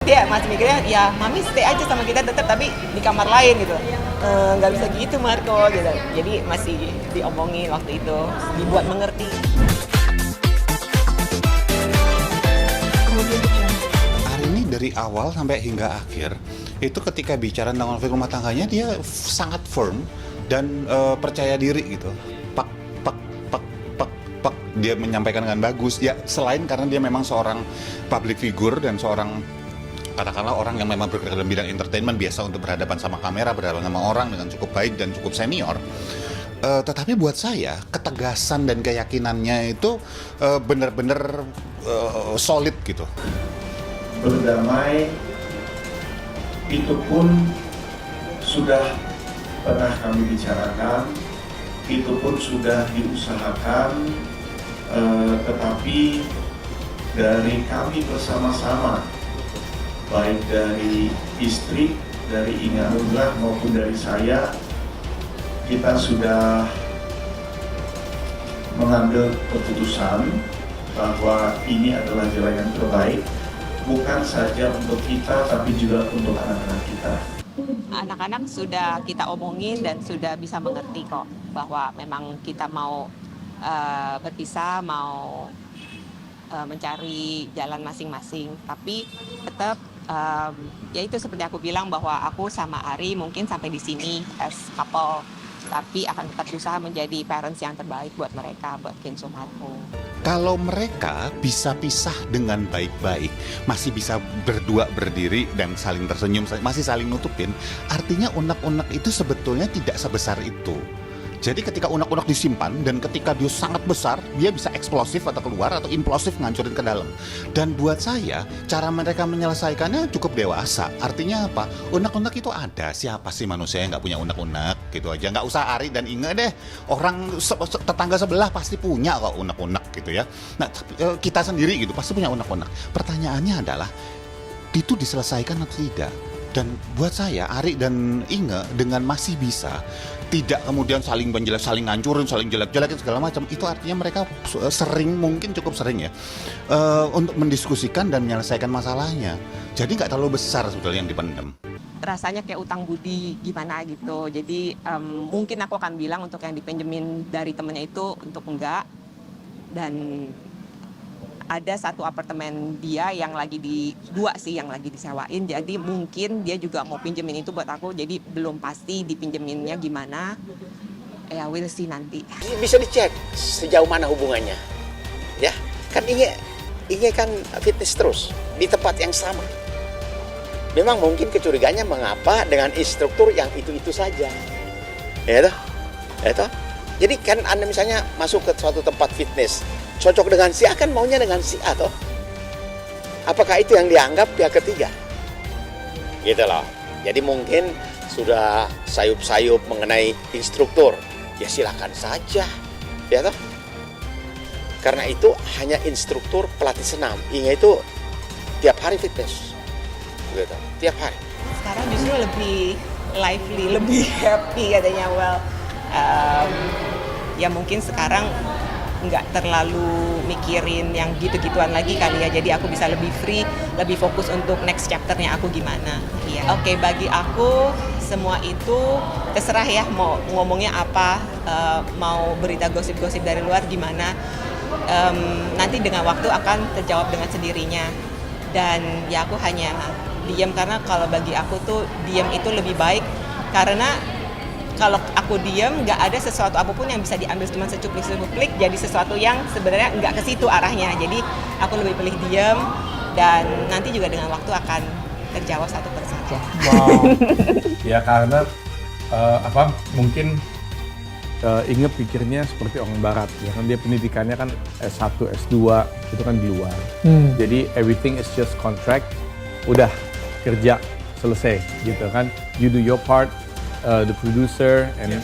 dia masih mikirnya ya mami stay aja sama kita tetap tapi di kamar lain gitu. Nggak bisa gitu Marco gitu. Jadi masih diomongin waktu itu, dibuat mengerti. Hari ini dari awal sampai hingga akhir itu ketika bicara tentang konflik rumah tangganya dia sangat firm dan percaya diri gitu. Pak dia menyampaikan dengan bagus ya, selain karena dia memang seorang public figure dan seorang katakanlah orang yang memang bergerak dalam bidang entertainment, biasa untuk berhadapan sama kamera, berhadapan sama orang dengan cukup baik dan cukup senior. Tetapi buat saya ketegasan dan keyakinannya itu benar-benar solid gitu. Berdamai itu pun sudah pernah kami bicarakan, itu pun sudah diusahakan, tetapi dari kami bersama-sama, baik dari istri, dari Inga Nurlah maupun dari saya, kita sudah mengambil keputusan bahwa ini adalah jalan yang terbaik, bukan saja untuk kita, tapi juga untuk anak-anak kita. Anak-anak sudah kita omongin dan sudah bisa mengerti kok bahwa memang kita mau berpisah, mau mencari jalan masing-masing. Tapi tetap ya itu seperti aku bilang bahwa aku sama Ari mungkin sampai di sini as couple, tapi akan tetap berusaha menjadi parents yang terbaik buat mereka, buat Kenzo Marco. Kalau mereka bisa pisah dengan baik-baik, masih bisa berdua berdiri dan saling tersenyum, masih saling nutupin, artinya unek-unek itu sebetulnya tidak sebesar itu. Jadi ketika unek-unek disimpan dan ketika dia sangat besar, dia bisa eksplosif atau keluar atau implosif ngancurin ke dalam. Dan buat saya, cara mereka menyelesaikannya cukup dewasa. Artinya apa? Unek-unek itu ada. Siapa sih manusia yang nggak punya unek-unek? Gitu aja. Nggak usah Ari dan Inge deh. Orang tetangga sebelah pasti punya kok unek-unek gitu ya. Nah, kita sendiri gitu pasti punya unek-unek. Pertanyaannya adalah, itu diselesaikan atau tidak? Dan buat saya, Ari dan Inge dengan masih bisa tidak kemudian saling menjelek, saling ngancurin, saling jelek-jelekin segala macam, itu artinya mereka sering, mungkin cukup sering ya, untuk mendiskusikan dan menyelesaikan masalahnya. Jadi nggak terlalu besar sebetulnya yang dipendam. Rasanya kayak utang budi gimana gitu. Jadi mungkin aku akan bilang untuk yang dipinjemin dari temennya itu untuk enggak. Dan ada satu apartemen dia yang lagi dua sih yang lagi disewain, jadi mungkin dia juga mau pinjemin itu buat aku, jadi belum pasti dipinjeminnya gimana, ya we'll see nanti. Bisa dicek sejauh mana hubungannya, ya kan Inge kan fitness terus di tempat yang sama. Memang mungkin kecuriganya mengapa dengan instruktur yang itu saja, ya toh. Jadi kan Anda misalnya masuk ke suatu tempat fitness, cocok dengan si A kan maunya dengan si A toh. Apakah itu yang dianggap pihak ketiga? Gitu loh. Jadi mungkin sudah sayup-sayup mengenai instruktur, ya silakan saja, ya toh. Karena itu hanya instruktur pelatih senam. Inge itu tiap hari fitness, gitu, tiap hari. Sekarang justru lebih lively, lebih happy katanya. Ya mungkin sekarang nggak terlalu mikirin yang gitu-gituan lagi kali ya, jadi aku bisa lebih free, lebih fokus untuk next chapternya aku gimana. Iya. Oke, bagi aku semua itu terserah ya mau ngomongnya apa, mau berita gosip-gosip dari luar gimana, nanti dengan waktu akan terjawab dengan sendirinya. Dan ya aku hanya diam, karena kalau bagi aku tuh diam itu lebih baik, karena kalau aku diam, nggak ada sesuatu apapun yang bisa diambil cuma secuplik, jadi sesuatu yang sebenarnya nggak ke situ arahnya. Jadi aku lebih pilih diam, dan nanti juga dengan waktu akan terjawab satu persatu. Wow. Ya karena mungkin Inge pikirnya seperti orang barat, ya kan dia pendidikannya kan S1, S2 itu kan di luar. Jadi everything is just contract, udah kerja selesai gitu kan. You do your part. The producer and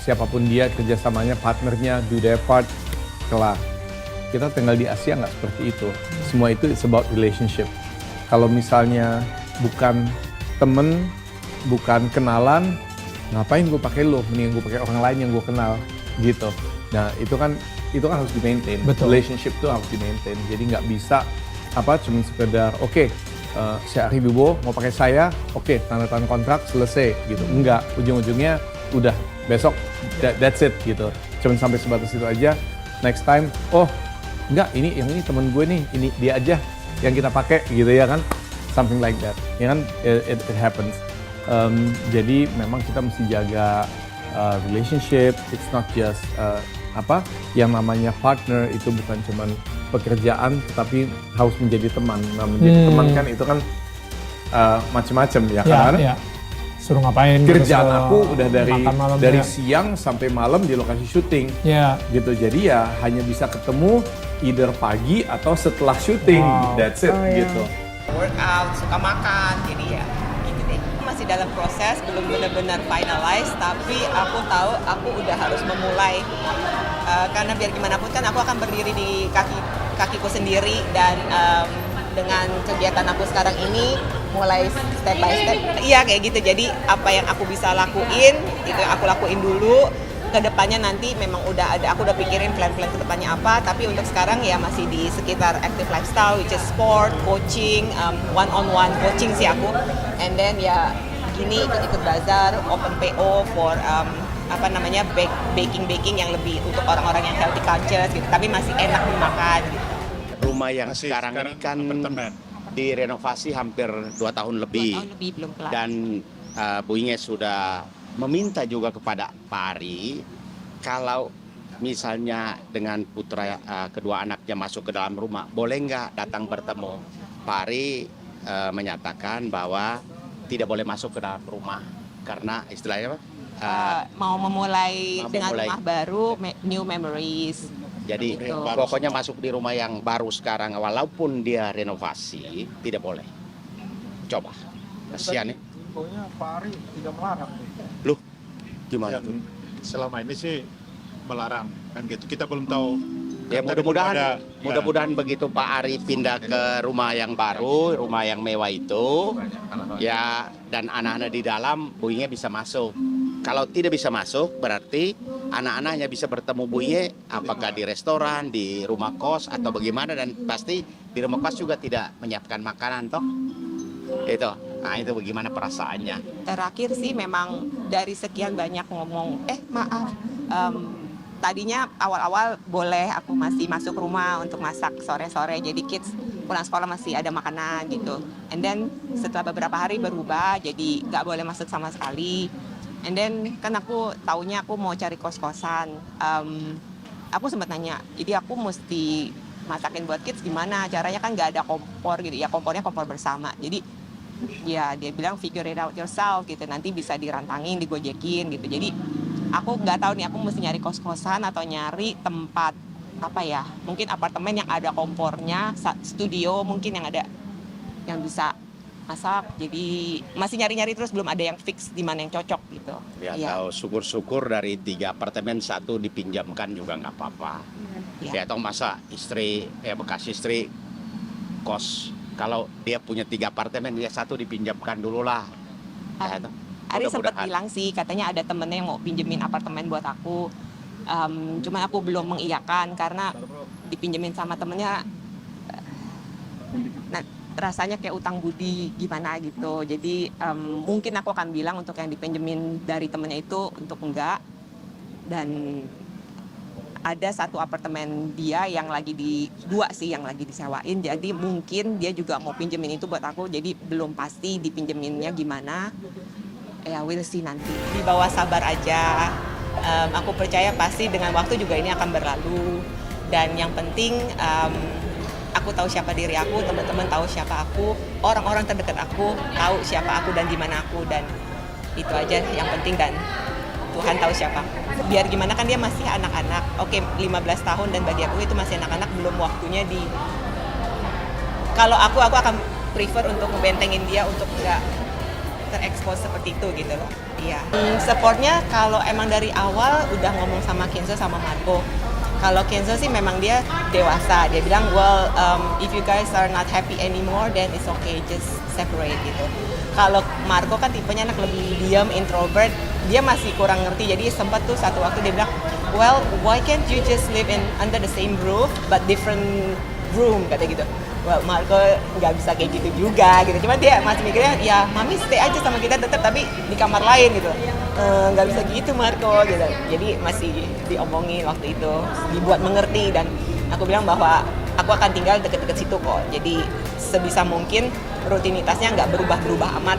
siapapun dia kerjasamanya, partnernya do their part, kelar. Kita tinggal di Asia nggak seperti itu. Semua itu it's about relationship. Kalau misalnya bukan temen, bukan kenalan, ngapain gue pakai lo? Mending gue pakai orang lain yang gue kenal, gitu. Nah itu kan harus di maintain. Relationship itu harus di maintain. Jadi nggak bisa cuma sekedar oke, si Ari Wibowo mau pakai saya, oke, tanda tangan kontrak selesai gitu. Enggak, ujung-ujungnya udah besok that's it gitu. Cuman sampai sebatas itu aja. Next time, oh enggak, yang ini temen gue nih, ini dia aja yang kita pakai gitu ya kan, something like that, ya kan, it happens. Jadi memang kita mesti jaga relationship. It's not just yang namanya partner itu bukan cuman pekerjaan, tetapi harus menjadi teman. Nah, menjadi teman kan itu kan macam-macam ya kan. Ya. Suruh ngapain? Kerjaan suruh aku udah dari ya. siang sampai malam di lokasi syuting. Ya. Gitu. Jadi ya hanya bisa ketemu either pagi atau setelah syuting. Wow. That's it gitu. Workout, suka makan, jadi ya gitu deh. Masih dalam proses, belum benar-benar finalize, tapi aku tahu aku udah harus memulai. Karena biar gimana pun kan aku akan berdiri di kakiku sendiri, dan dengan kegiatan aku sekarang ini mulai step by step, iya kayak gitu. Jadi apa yang aku bisa lakuin itu yang aku lakuin dulu. Kedepannya nanti memang aku udah pikirin plan-plan kedepannya apa, tapi untuk sekarang ya masih di sekitar active lifestyle, which is sport, coaching, one-on-one coaching sih aku, and then ya gini ikut bazar, open PO for baking yang lebih untuk orang-orang yang healthy conscious gitu, tapi masih enak dimakan gitu. Rumah yang sekarang ini kan direnovasi hampir 2 tahun lebih. 2 tahun lebih belum kelar. Dan Bu Inge sudah meminta juga kepada Pak Ari, kalau misalnya dengan putra kedua anaknya masuk ke dalam rumah, boleh nggak datang bertemu? Pak Ari menyatakan bahwa tidak boleh masuk ke dalam rumah karena istilahnya mau memulai dengan rumah baru, new memories. Jadi pokoknya masuk di rumah yang baru sekarang, walaupun dia renovasi, tidak boleh. Coba, kasihan ya. Pokoknya Pak Ari tidak melarang. Loh, gimana tuh? Selama ini sih melarang, kan gitu. Kita belum tahu. Ya mudah-mudahan begitu Pak Ari pindah ke rumah yang baru, rumah yang mewah itu, ya, dan anak-anak di dalam, Bu Inge bisa masuk. Kalau tidak bisa masuk, berarti anak-anaknya bisa bertemu Bu Inge, apakah di restoran, di rumah kos, atau bagaimana, dan pasti di rumah kos juga tidak menyiapkan makanan, toh? Itu. Nah, itu bagaimana perasaannya? Terakhir sih memang dari sekian banyak ngomong, maaf, tadinya awal-awal boleh aku masih masuk rumah untuk masak sore-sore, jadi kids pulang sekolah masih ada makanan gitu. And then setelah beberapa hari berubah, jadi nggak boleh masuk sama sekali. And then kan aku taunya aku mau cari kos-kosan. Aku sempat nanya, jadi aku mesti masakin buat kids gimana? Caranya kan nggak ada kompor gitu, ya kompornya kompor bersama. Jadi ya dia bilang figure it out yourself gitu, nanti bisa dirantangin, digojekin gitu. Jadi aku nggak tahu nih aku mesti nyari kos-kosan atau nyari tempat mungkin apartemen yang ada kompornya, studio mungkin yang ada yang bisa masak. Jadi masih nyari-nyari terus, belum ada yang fix di mana yang cocok gitu. Ya, tahu syukur-syukur dari 3 apartemen 1 dipinjamkan juga nggak apa-apa. Ya, atau masa bekas istri kos. Kalau dia punya 3 apartemen, dia 1 dipinjamkan dulu lah. Ari sempat bilang sih, katanya ada temennya yang mau pinjemin apartemen buat aku. Cuman aku belum mengiyakan karena dipinjemin sama temennya, rasanya kayak utang budi gimana gitu. Jadi mungkin aku akan bilang untuk yang dipinjemin dari temennya itu untuk enggak. Dan ada 1 apartemen dia yang lagi yang lagi disewain, jadi mungkin dia juga mau pinjemin itu buat aku, jadi belum pasti dipinjeminnya gimana, ya we'll see nanti. Di bawah sabar aja, aku percaya pasti dengan waktu juga ini akan berlalu, dan yang penting aku tahu siapa diri aku, teman-teman tahu siapa aku, orang-orang terdekat aku tahu siapa aku dan di mana aku, dan itu aja yang penting, dan Tuhan tahu siapa. Biar gimana kan dia masih anak-anak. Oke, 15 tahun dan bagi aku itu masih anak-anak, belum waktunya kalau aku akan prefer untuk ngebentengin dia untuk nggak terekspos seperti itu gitu loh. Iya. Supportnya kalau emang dari awal udah ngomong sama Kenzo sama Marco. Kalau Kenzo sih memang dia dewasa. Dia bilang, if you guys are not happy anymore, then it's okay, just separate gitu. Kalau Marco kan tipenya anak lebih diam, introvert, dia masih kurang ngerti. Jadi sempat tuh satu waktu dia bilang, well, why can't you just live under the same roof but different room, kata gitu. wah Marco nggak bisa kayak gitu juga gitu. Cuman dia masih mikirnya ya mami stay aja sama kita tetap tapi di kamar lain gitu. Nggak bisa gitu Marco gitu. Jadi masih diomongin waktu itu, dibuat mengerti dan aku bilang bahwa aku akan tinggal deket-deket situ kok. Jadi sebisa mungkin rutinitasnya nggak berubah-berubah amat.